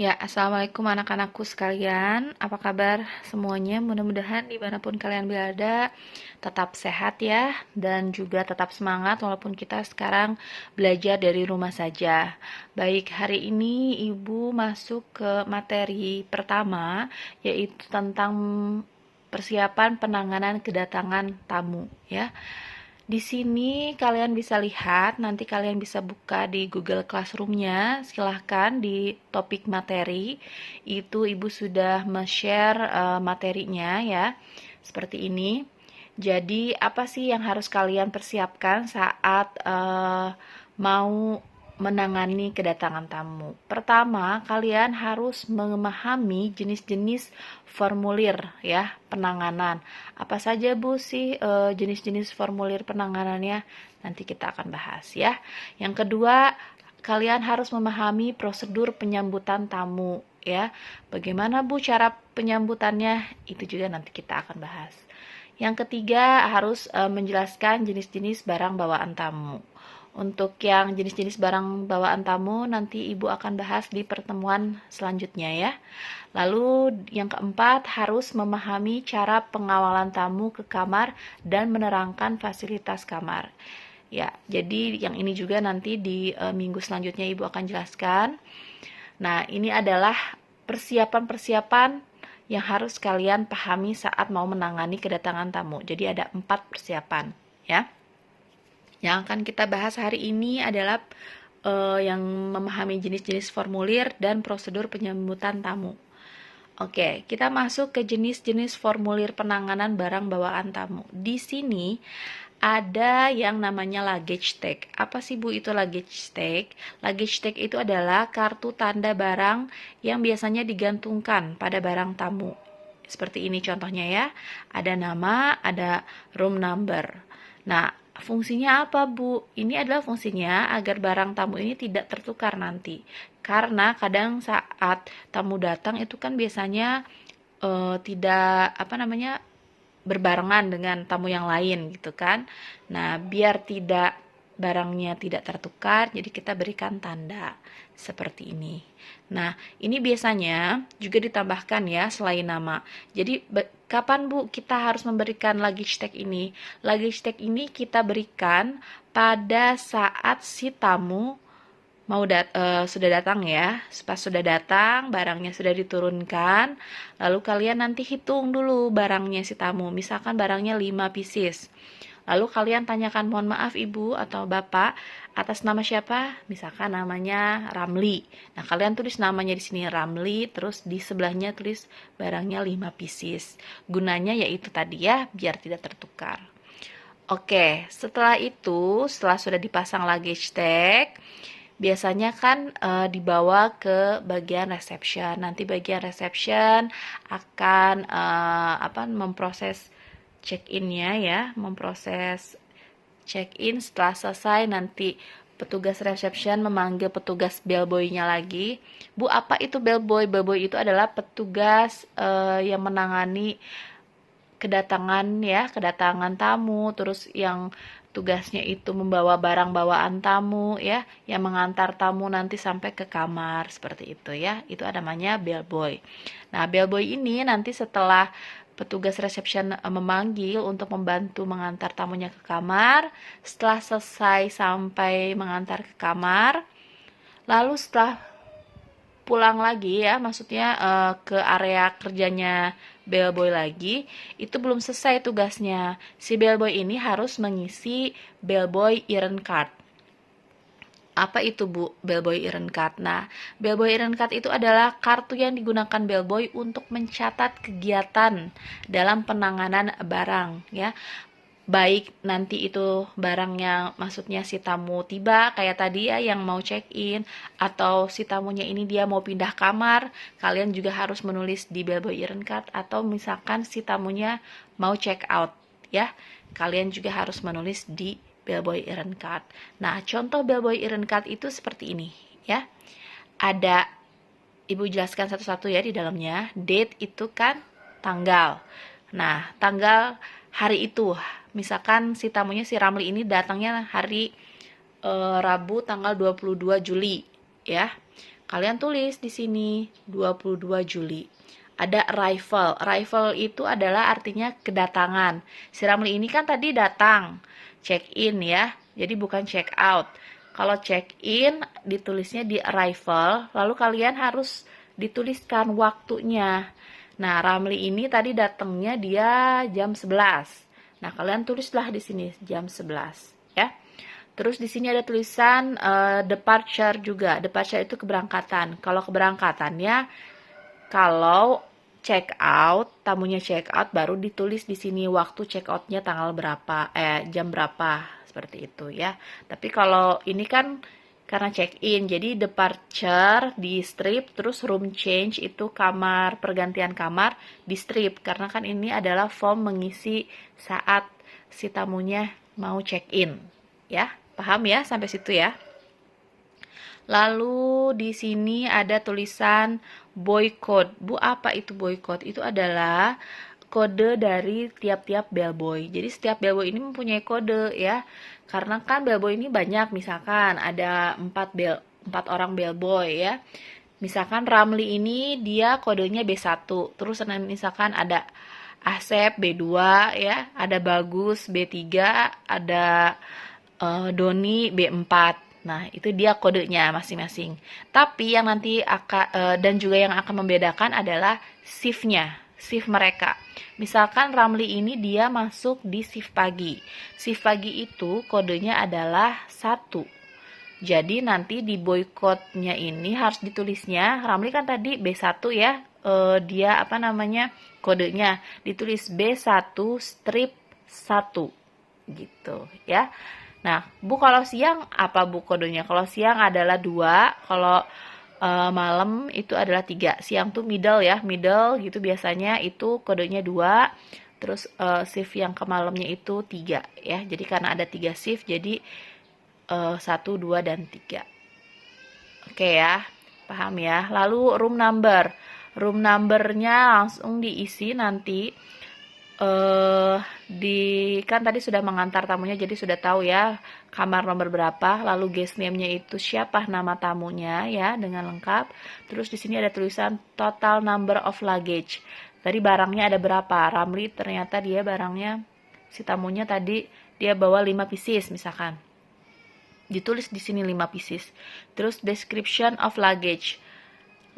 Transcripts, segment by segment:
Ya, assalamualaikum anak-anakku sekalian. Apa kabar semuanya? Mudah-mudahan dimanapun kalian berada, tetap sehat ya, dan juga tetap semangat walaupun kita sekarang belajar dari rumah saja. Baik, hari ini Ibu masuk ke materi pertama, yaitu tentang persiapan penanganan kedatangan tamu ya. Di sini kalian bisa lihat, nanti kalian bisa buka di Google Classroom-nya. Silahkan di topik materi, itu Ibu sudah share materinya ya, seperti ini. Jadi apa sih yang harus kalian persiapkan saat mau menangani kedatangan tamu? Pertama, kalian harus memahami jenis-jenis formulir ya, penanganan. Apa saja Bu sih jenis-jenis formulir penanganannya? Nanti kita akan bahas ya. Yang kedua, kalian harus memahami prosedur penyambutan tamu ya. Bagaimana Bu cara penyambutannya? Itu juga nanti kita akan bahas. Yang ketiga, harus menjelaskan jenis-jenis barang bawaan tamu. Untuk yang jenis-jenis barang bawaan tamu nanti Ibu akan bahas di pertemuan selanjutnya ya. Lalu yang keempat, harus memahami cara pengawalan tamu ke kamar dan menerangkan fasilitas kamar. Ya, jadi yang ini juga nanti di minggu selanjutnya Ibu akan jelaskan. Nah, ini adalah persiapan-persiapan yang harus kalian pahami saat mau menangani kedatangan tamu. Jadi ada 4 persiapan ya. Yang akan kita bahas hari ini adalah yang memahami jenis-jenis formulir dan prosedur penyambutan tamu. Oke, kita masuk ke jenis-jenis formulir penanganan barang bawaan tamu. Di sini ada yang namanya luggage tag. Apa sih Bu itu luggage tag? Luggage tag itu adalah kartu tanda barang yang biasanya digantungkan pada barang tamu. Seperti ini contohnya ya. Ada nama, ada room number. Nah, fungsinya apa Bu? Ini adalah fungsinya agar barang tamu ini tidak tertukar nanti. Karena kadang saat tamu datang itu kan biasanya tidak berbarengan dengan tamu yang lain gitu kan. Nah, biar tidak barangnya tidak tertukar, jadi kita berikan tanda seperti ini. Nah, ini biasanya juga ditambahkan ya selain nama. Jadi kapan Bu kita harus memberikan luggage tag ini? Luggage tag ini kita berikan pada saat si tamu sudah datang ya. Pas sudah datang, barangnya sudah diturunkan, lalu kalian nanti hitung dulu barangnya si tamu. Misalkan barangnya 5 pieces. Lalu kalian tanyakan, mohon maaf Ibu atau Bapak, atas nama siapa? Misalkan namanya Ramli. Nah, kalian tulis namanya di sini Ramli, terus di sebelahnya tulis barangnya 5 pieces. Gunanya yaitu tadi ya, biar tidak tertukar. Oke, setelah itu, setelah sudah dipasang luggage tag, biasanya kan dibawa ke bagian reception. Nanti bagian reception akan memproses check-in-nya ya, memproses check-in. Setelah selesai nanti petugas reception memanggil petugas bellboy-nya lagi. Bu, apa itu bellboy? Bellboy itu adalah petugas yang menangani kedatangan tamu, terus yang tugasnya itu membawa barang bawaan tamu ya, yang mengantar tamu nanti sampai ke kamar seperti itu ya. Itu namanya bellboy. Nah, bellboy ini nanti setelah petugas reception memanggil untuk membantu mengantar tamunya ke kamar, setelah selesai sampai mengantar ke kamar, lalu setelah pulang lagi ya, maksudnya ke area kerjanya bellboy lagi, itu belum selesai tugasnya. Si bellboy ini harus mengisi bellboy errand card. Apa itu Bu, bellboy errand card? Nah, bellboy errand card itu adalah kartu yang digunakan bellboy untuk mencatat kegiatan dalam penanganan barang ya. Baik nanti itu barangnya, maksudnya si tamu tiba kayak tadi ya yang mau check-in, atau si tamunya ini dia mau pindah kamar, kalian juga harus menulis di bellboy errand card. Atau misalkan si tamunya mau check out ya, kalian juga harus menulis di bellboy errand card. Nah, contoh bellboy errand card itu seperti ini ya. Ada, Ibu jelaskan satu-satu ya di dalamnya. Date itu kan tanggal. Nah, tanggal hari itu, misalkan si tamunya si Ramli ini datangnya hari Rabu tanggal 22 Juli ya. kalian tulis di sini 22 Juli. Ada arrival. Arrival itu adalah artinya kedatangan. Si Ramli ini kan tadi datang, check in ya. Jadi bukan check out. Kalau check in ditulisnya di arrival, lalu kalian harus dituliskan waktunya. Nah, Ramli ini tadi datangnya dia jam 11. Nah, kalian tulislah di sini jam 11 ya. Terus di sini ada tulisan departure juga. Departure itu keberangkatan. Kalau keberangkatannya, kalau check out, tamunya check out baru ditulis di sini waktu check outnya tanggal berapa, jam berapa, seperti itu ya. Tapi kalau ini kan karena check in, jadi departure di strip, terus room change itu kamar, pergantian kamar di strip, karena kan ini adalah form mengisi saat si tamunya mau check in ya. Paham ya sampai situ ya? Lalu di sini ada tulisan boycott. Bu, apa itu boycott? Itu adalah kode dari tiap-tiap bellboy. Jadi setiap bellboy ini mempunyai kode ya. Karena kan bellboy ini banyak, misalkan ada 4 orang bellboy ya. Misalkan Ramli ini dia kodenya B1. Terus misalkan ada Asep B2 ya, ada Bagus B3, ada Doni B4. Nah, itu dia kodenya masing-masing. Tapi yang nanti dan juga yang akan membedakan adalah shift-nya, shift mereka. Misalkan Ramli ini dia masuk di shift pagi. Shift pagi itu kodenya adalah 1. Jadi nanti di boykotnya ini harus ditulisnya, Ramli kan tadi B1 ya, dia apa namanya kodenya, ditulis B1 strip 1 gitu ya. Nah, Bu, kalau siang apa Bu kodenya? Kalau siang adalah 2, kalau malam itu adalah 3. Siang tuh middle ya, middle gitu biasanya itu kodenya 2. Terus shift yang ke malamnya itu 3 ya. Jadi karena ada 3 shift, jadi 1, 2, dan 3. Oke ya, paham ya. Lalu room number. Room numbernya langsung diisi nanti. Kan tadi sudah mengantar tamunya, jadi sudah tahu ya kamar nomor berapa. Lalu guest name-nya itu siapa nama tamunya ya dengan lengkap. Terus di sini ada tulisan total number of luggage. Tadi barangnya ada berapa? Ramli ternyata dia barangnya, si tamunya tadi dia bawa 5 pieces misalkan. Ditulis di sini 5 pieces. Terus description of luggage.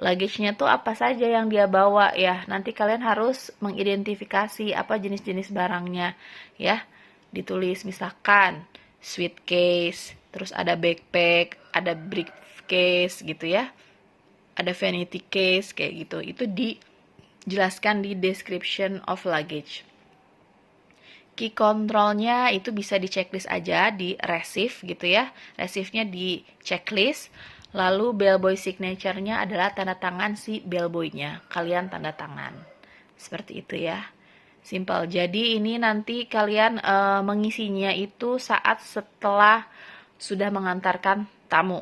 Luggage-nya tuh apa saja yang dia bawa ya. Nanti kalian harus mengidentifikasi apa jenis-jenis barangnya ya. Ditulis misalkan suitcase, terus ada backpack, ada briefcase gitu ya. Ada vanity case kayak gitu. Itu dijelaskan di description of luggage. Key controlnya itu bisa di checklist aja, di receive gitu ya. Receive-nya di checklist. Lalu bellboy signature-nya adalah tanda tangan si bellboy-nya. Kalian tanda tangan. Seperti itu ya. Simple. Jadi ini nanti kalian mengisinya itu saat setelah sudah mengantarkan tamu.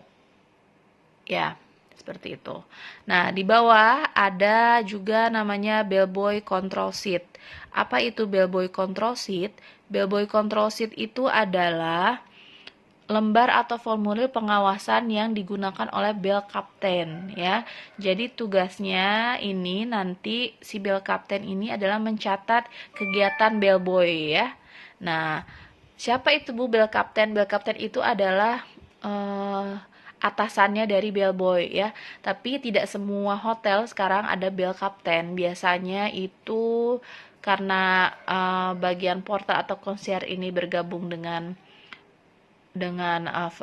Ya, seperti itu. Nah, di bawah ada juga namanya bellboy control sheet. Apa itu bellboy control sheet? Bellboy control sheet itu adalah lembar atau formulir pengawasan yang digunakan oleh bell captain ya. Jadi tugasnya ini nanti si bell captain ini adalah mencatat kegiatan bellboy ya. Nah, siapa itu Bu bell captain? Bell captain itu adalah atasannya dari bellboy ya. Tapi tidak semua hotel sekarang ada bell captain. Biasanya itu karena bagian porter atau concierge ini bergabung dengan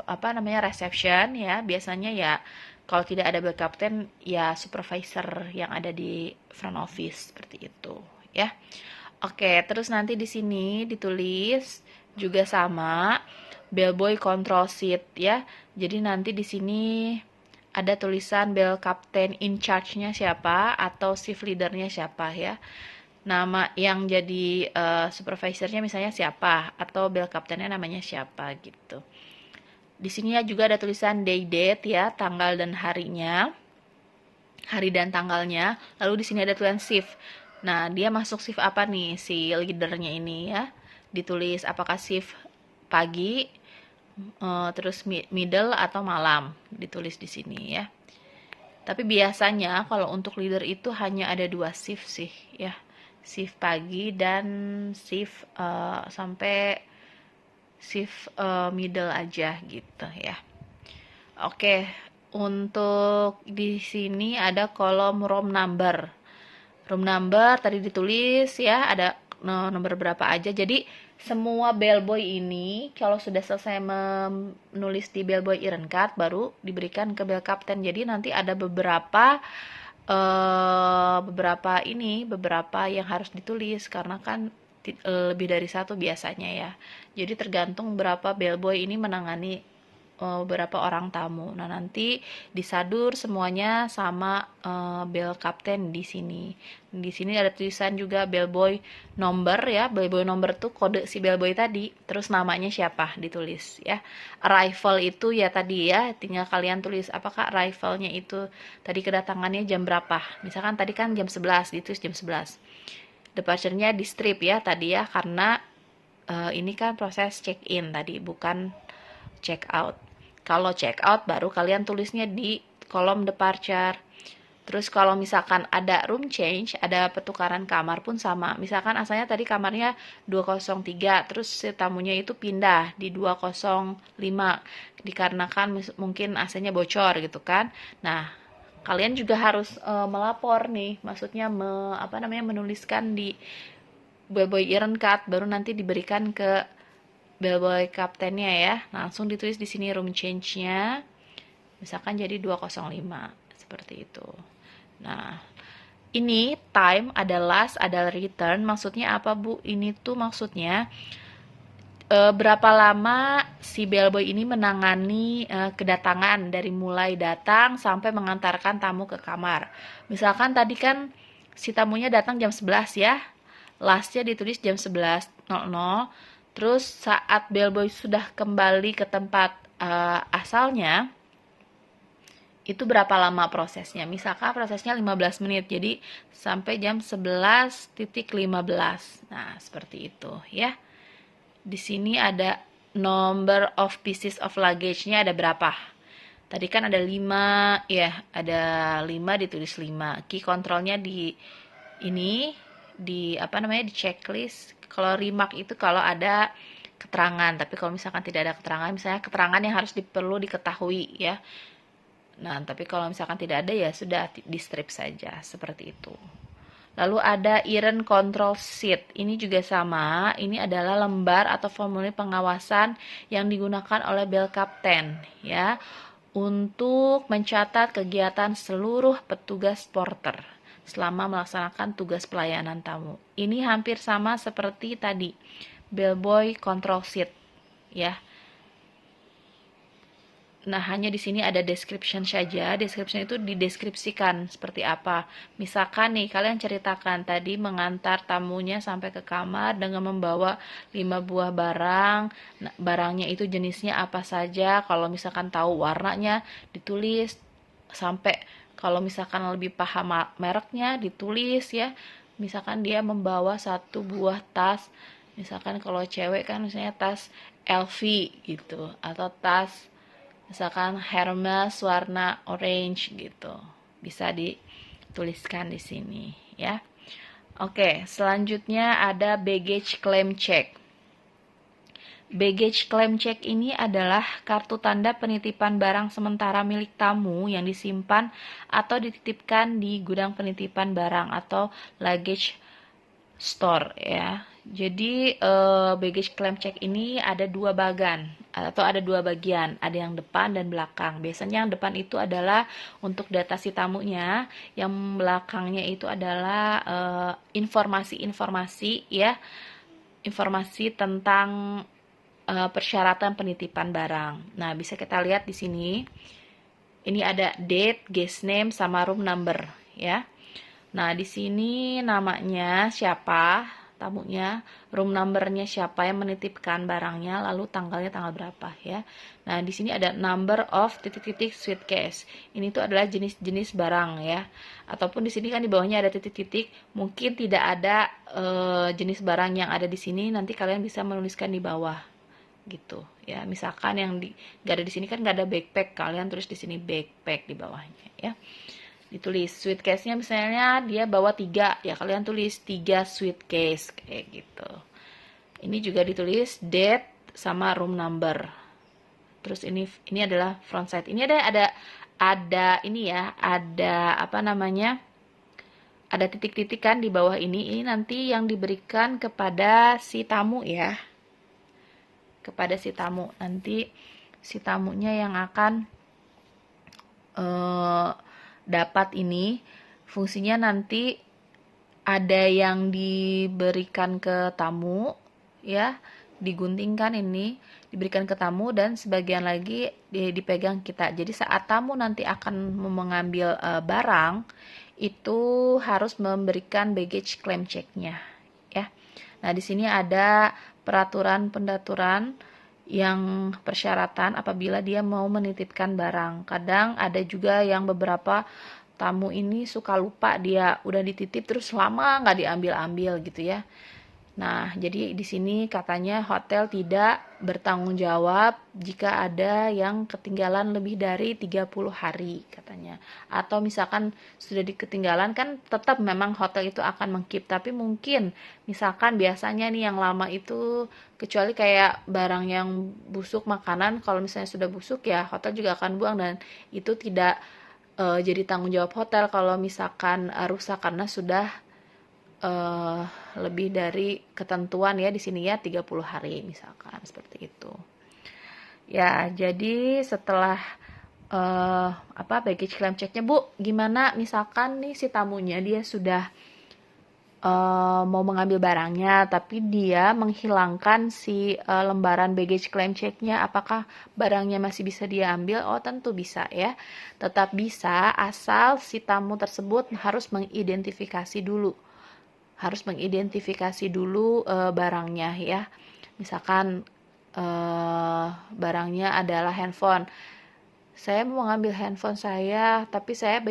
apa namanya reception ya, biasanya ya kalau tidak ada bell captain ya supervisor yang ada di front office seperti itu ya. Oke, terus nanti di sini ditulis juga sama bellboy control sheet ya. Jadi nanti di sini ada tulisan bell captain in charge-nya siapa atau shift leader-nya siapa ya. Nama yang jadi supervisornya misalnya siapa atau bell captainnya namanya siapa gitu. Di sini ya juga ada tulisan day date ya, tanggal dan harinya, hari dan tanggalnya. Lalu di sini ada tulisan shift. Nah, dia masuk shift apa nih si leadernya ini ya? Ditulis apakah shift pagi, terus middle atau malam, ditulis di sini ya. Tapi biasanya kalau untuk leader itu hanya ada 2 shift sih ya. Shift pagi dan shift sampai shift middle aja gitu ya. Oke, untuk di sini ada kolom room number. Room number tadi ditulis ya, ada nomor berapa aja. Jadi semua bellboy ini kalau sudah selesai menulis di bellboy iron card baru diberikan ke bell captain. Jadi nanti ada beberapa yang harus ditulis karena kan lebih dari satu biasanya ya. Jadi tergantung berapa bellboy ini menangani beberapa orang tamu. Nah, nanti disadur semuanya sama bell captain di sini. Di sini ada tulisan juga bellboy number ya. Bellboy number tuh kode si bellboy tadi, terus namanya siapa ditulis ya. Arrival itu ya tadi ya, tinggal kalian tulis apakah arrivalnya itu tadi kedatangannya jam berapa. Misalkan tadi kan jam 11, ditulis jam 11. Departure-nya di strip ya tadi ya, karena ini kan proses check-in tadi, bukan check-out. Kalau check out baru kalian tulisnya di kolom departure. Terus kalau misalkan ada room change, ada pertukaran kamar pun sama. Misalkan asalnya tadi kamarnya 203, terus si tamunya itu pindah di 205 dikarenakan mungkin AC-nya bocor gitu kan. Nah, kalian juga harus melapor nih, maksudnya menuliskan di bellboy iron card baru nanti diberikan ke bellboy kaptennya ya. Langsung ditulis di sini room change-nya. Misalkan jadi 205 seperti itu. Nah, ini time ada last, ada return. Maksudnya apa, Bu? Ini tuh maksudnya berapa lama si bellboy ini menangani kedatangan dari mulai datang sampai mengantarkan tamu ke kamar. Misalkan tadi kan si tamunya datang jam 11 ya. Lastnya ditulis jam 11.00. Terus saat bellboy sudah kembali ke tempat asalnya, itu berapa lama prosesnya? Misalkan prosesnya 15 menit, jadi sampai jam 11.15. Nah, seperti itu ya. Di sini ada number of pieces of luggage-nya ada berapa? Tadi kan ada 5, ya, ada 5 ditulis 5. Key control-nya di ini, di checklist. Kalau remark itu kalau ada keterangan, tapi kalau misalkan tidak ada keterangan, misalnya keterangan yang harus perlu diketahui ya. Nah, tapi kalau misalkan tidak ada ya sudah di strip saja seperti itu. Lalu ada iron control sheet. Ini juga sama. Ini adalah lembar atau formulir pengawasan yang digunakan oleh bell captain ya untuk mencatat kegiatan seluruh petugas porter selama melaksanakan tugas pelayanan tamu. Ini hampir sama seperti tadi, bellboy control sheet, ya. Nah, hanya di sini ada description saja. Description itu dideskripsikan seperti apa. Misalkan nih, kalian ceritakan tadi mengantar tamunya sampai ke kamar dengan membawa 5 buah barang. Nah, barangnya itu jenisnya apa saja. Kalau misalkan tahu warnanya, ditulis sampai kalau misalkan lebih paham mereknya ditulis ya. Misalkan dia membawa 1 buah tas, misalkan kalau cewek kan misalnya tas LV gitu, atau tas misalkan Hermes warna orange gitu. Bisa dituliskan di sini ya. Oke, selanjutnya ada baggage claim check. Baggage claim check ini adalah kartu tanda penitipan barang sementara milik tamu yang disimpan atau dititipkan di gudang penitipan barang atau luggage store ya. Jadi baggage claim check ini ada 2 bagian atau ada 2 bagian, ada yang depan dan belakang. Biasanya yang depan itu adalah untuk data si tamunya, yang belakangnya itu adalah informasi-informasi ya, informasi tentang persyaratan penitipan barang. Nah, bisa kita lihat di sini. Ini ada date, guest name, sama room number ya. Nah, di sini namanya siapa, tamunya, room numbernya siapa yang menitipkan barangnya, lalu tanggalnya tanggal berapa ya. Nah, di sini ada number of titik-titik suitcase. Ini tuh adalah jenis-jenis barang ya. Ataupun di sini kan di bawahnya ada titik-titik, mungkin tidak ada jenis barang yang ada di sini, nanti kalian bisa menuliskan di bawah. gitu ya. Misalkan yang nggak ada di sini kan nggak ada backpack, kalian tulis di sini backpack di bawahnya ya. Ditulis suitcase-nya misalnya dia bawa 3 ya, kalian tulis 3 suitcase kayak gitu. Ini juga ditulis date sama room number. Terus ini adalah front side. Ini ada ini ya, ada apa namanya? Ada titik-titik kan di bawah ini. Ini nanti yang diberikan kepada si tamu ya. Kepada si tamu. Nanti si tamunya yang akan dapat ini. Fungsinya nanti ada yang diberikan ke tamu ya, diguntingkan ini, diberikan ke tamu, dan sebagian lagi dipegang kita. Jadi saat tamu nanti akan mengambil barang, itu harus memberikan baggage claim check-nya ya. Nah, di sini ada peraturan-pendaturan yang persyaratan apabila dia mau menitipkan barang. Kadang ada juga yang beberapa tamu ini suka lupa, dia udah dititip terus lama nggak diambil-ambil gitu ya. Nah, jadi di sini katanya hotel tidak bertanggung jawab jika ada yang ketinggalan lebih dari 30 hari katanya. Atau misalkan sudah diketinggalan kan tetap memang hotel itu akan mengkeep, tapi mungkin misalkan biasanya nih yang lama itu, kecuali kayak barang yang busuk, makanan, kalau misalnya sudah busuk ya hotel juga akan buang, dan itu tidak jadi tanggung jawab hotel kalau misalkan rusak karena sudah lebih dari ketentuan ya di sini ya 30 hari misalkan seperti itu. Ya, jadi setelah baggage claim check-nya, Bu, gimana misalkan nih si tamunya dia sudah mau mengambil barangnya tapi dia menghilangkan si lembaran baggage claim check-nya, apakah barangnya masih bisa dia ambil? Oh, tentu bisa ya. Tetap bisa asal si tamu tersebut harus mengidentifikasi dulu barangnya ya. Misalkan barangnya adalah handphone. Saya mau ngambil handphone saya, tapi saya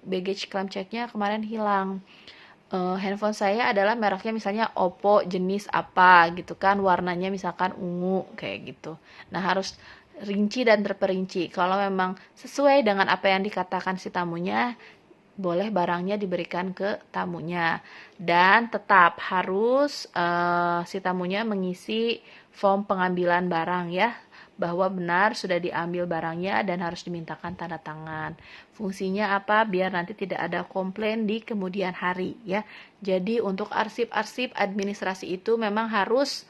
baggage claim check-nya kemarin hilang. Handphone saya adalah mereknya misalnya Oppo jenis apa gitu kan, warnanya misalkan ungu kayak gitu. Nah, harus rinci dan terperinci. Kalau memang sesuai dengan apa yang dikatakan si tamunya, boleh barangnya diberikan ke tamunya, dan tetap harus si tamunya mengisi form pengambilan barang ya, bahwa benar sudah diambil barangnya dan harus dimintakan tanda tangan. Fungsinya apa? Biar nanti tidak ada komplain di kemudian hari ya. Jadi untuk arsip-arsip administrasi itu memang harus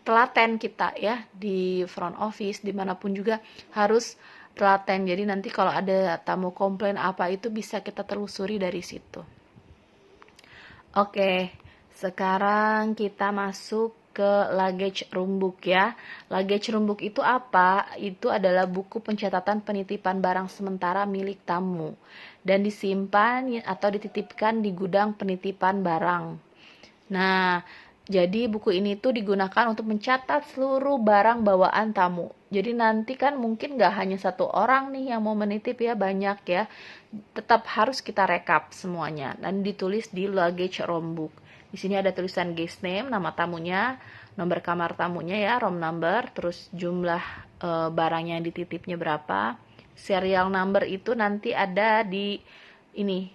telaten kita ya, di front office dimanapun juga harus telaten. Jadi nanti kalau ada tamu komplain apa itu bisa kita telusuri dari situ. Oke, sekarang kita masuk ke luggage room book ya. Luggage room book itu apa? Itu adalah buku pencatatan penitipan barang sementara milik tamu dan disimpan atau dititipkan di gudang penitipan barang. Nah, jadi buku ini tuh digunakan untuk mencatat seluruh barang bawaan tamu. Jadi nanti kan mungkin gak hanya satu orang nih yang mau menitip ya, banyak ya. Tetap harus kita rekap semuanya dan ditulis di luggage room book. Di sini ada tulisan guest name, nama tamunya, nomor kamar tamunya ya, room number, terus jumlah barang yang dititipnya berapa. Serial number itu nanti ada di ini.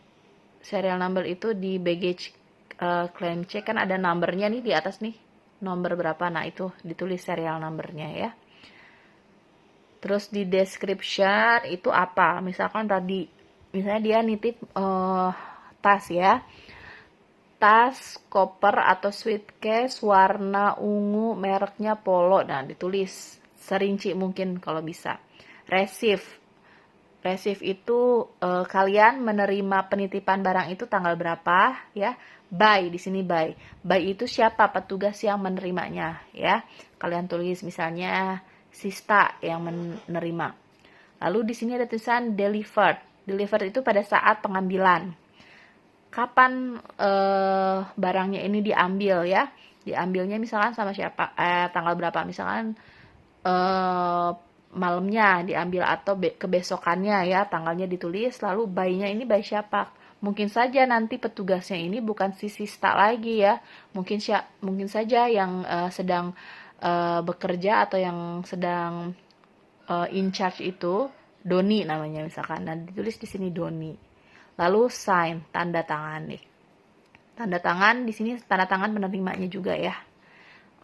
Serial number itu di baggage claim check kan ada numbernya nih di atas nih, nomor berapa, nah itu ditulis serial numbernya ya. Terus di description itu apa, misalkan tadi misalnya dia nitip tas ya, tas, koper atau suitcase warna ungu, mereknya Polo, nah ditulis serinci mungkin kalau bisa. Receive itu kalian menerima penitipan barang itu tanggal berapa ya. By, di sini by itu siapa? Petugas yang menerimanya ya. Kalian tulis misalnya Sista yang menerima. Lalu di sini ada tulisan delivered itu pada saat pengambilan. Kapan barangnya ini diambil ya? Diambilnya misalkan sama siapa? Tanggal berapa? Misalkan malamnya diambil atau kebesokannya ya, tanggalnya ditulis. Lalu by-nya ini by siapa? Mungkin saja nanti petugasnya ini bukan si Sista lagi ya, mungkin saja yang sedang bekerja atau yang sedang in charge itu Doni namanya misalkan. Nah, ditulis di sini Doni. Lalu sign, tanda tangan nih. Tanda tangan di sini tanda tangan penerimanya juga ya.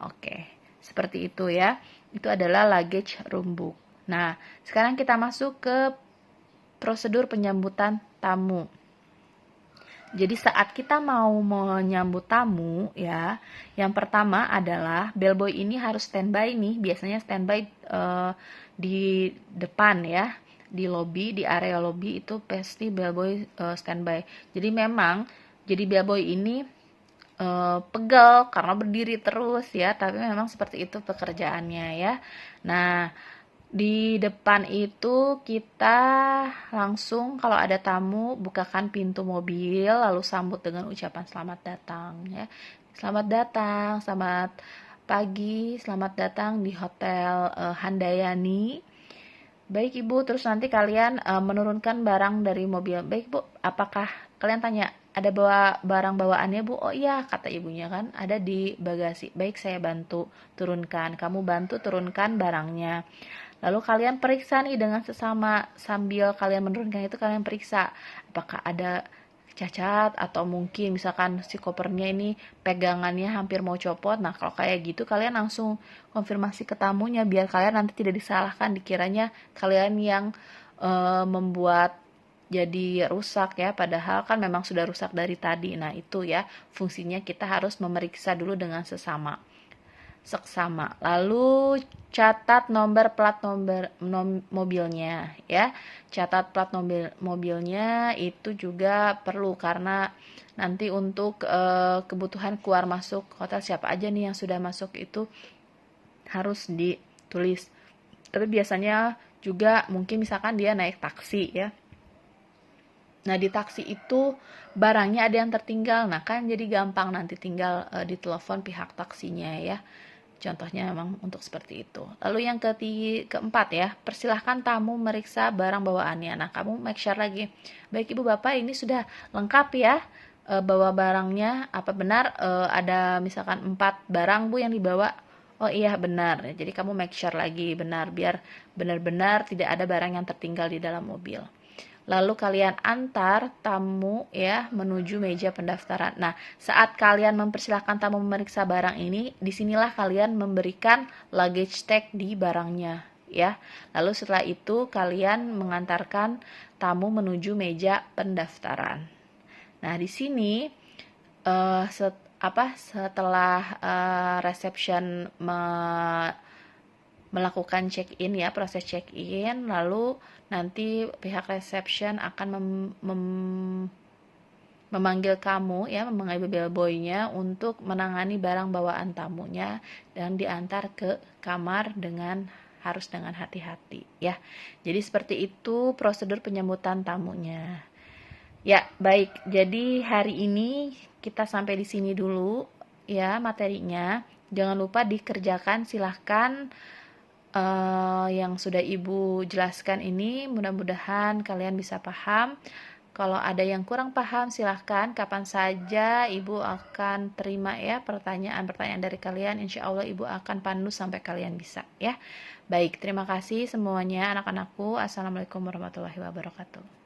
Oke, seperti itu ya. Itu adalah luggage room book. Nah, sekarang kita masuk ke prosedur penyambutan tamu. Jadi saat kita mau menyambut tamu ya, yang pertama adalah bellboy ini harus standby nih, biasanya standby di depan ya, di lobby, di area lobby itu pasti bellboy standby. Jadi memang jadi bellboy ini pegel karena berdiri terus ya, tapi memang seperti itu pekerjaannya ya. Nah, di depan itu kita langsung kalau ada tamu bukakan pintu mobil lalu sambut dengan ucapan selamat datang ya. Selamat datang, selamat pagi, selamat datang di Hotel Handayani. Baik Ibu, terus nanti kalian menurunkan barang dari mobil. Baik Bu, apakah kalian tanya ada bawa barang bawaannya Bu? Oh iya, kata ibunya kan, ada di bagasi. Baik, saya bantu turunkan. Kamu bantu turunkan barangnya. Lalu kalian periksa nih dengan sesama, sambil kalian menurunkan itu kalian periksa apakah ada cacat atau mungkin misalkan si kopernya ini pegangannya hampir mau copot. Nah, kalau kayak gitu kalian langsung konfirmasi ke tamunya biar kalian nanti tidak disalahkan dikiranya kalian yang membuat jadi rusak ya, padahal kan memang sudah rusak dari tadi. Nah, itu ya fungsinya kita harus memeriksa dulu dengan seksama. Lalu catat nomor plat mobilnya ya. Catat plat mobilnya itu juga perlu karena nanti untuk kebutuhan keluar masuk hotel siapa aja nih yang sudah masuk itu harus ditulis. Tapi biasanya juga mungkin misalkan dia naik taksi ya. Nah, di taksi itu barangnya ada yang tertinggal. Nah, kan jadi gampang nanti tinggal ditelepon pihak taksinya ya. Contohnya memang untuk seperti itu. Lalu yang keempat ya, persilahkan tamu meriksa barang bawaannya. Nah, kamu make sure lagi. Baik Ibu Bapak, ini sudah lengkap ya bawa barangnya. Apa benar ada misalkan 4 barang Bu yang dibawa? Oh iya benar. Jadi kamu make sure lagi benar biar benar-benar tidak ada barang yang tertinggal di dalam mobil. Lalu kalian antar tamu ya menuju meja pendaftaran. Nah, saat kalian mempersilahkan tamu memeriksa barang ini, disinilah kalian memberikan luggage tag di barangnya ya. Lalu setelah itu kalian mengantarkan tamu menuju meja pendaftaran. Nah, di sini setelah reception melakukan check-in ya, proses check-in, lalu nanti pihak reception akan memanggil kamu ya, memanggil bellboy-nya untuk menangani barang bawaan tamunya dan diantar ke kamar harus dengan hati-hati ya. Jadi seperti itu prosedur penyambutan tamunya. Ya, baik. Jadi hari ini kita sampai di sini dulu ya materinya. Jangan lupa dikerjakan, silahkan yang sudah Ibu jelaskan ini mudah-mudahan kalian bisa paham. Kalau ada yang kurang paham silahkan kapan saja Ibu akan terima ya pertanyaan-pertanyaan dari kalian. Insya Allah Ibu akan pandu sampai kalian bisa ya. Baik, terima kasih semuanya anak-anakku. Assalamualaikum warahmatullahi wabarakatuh.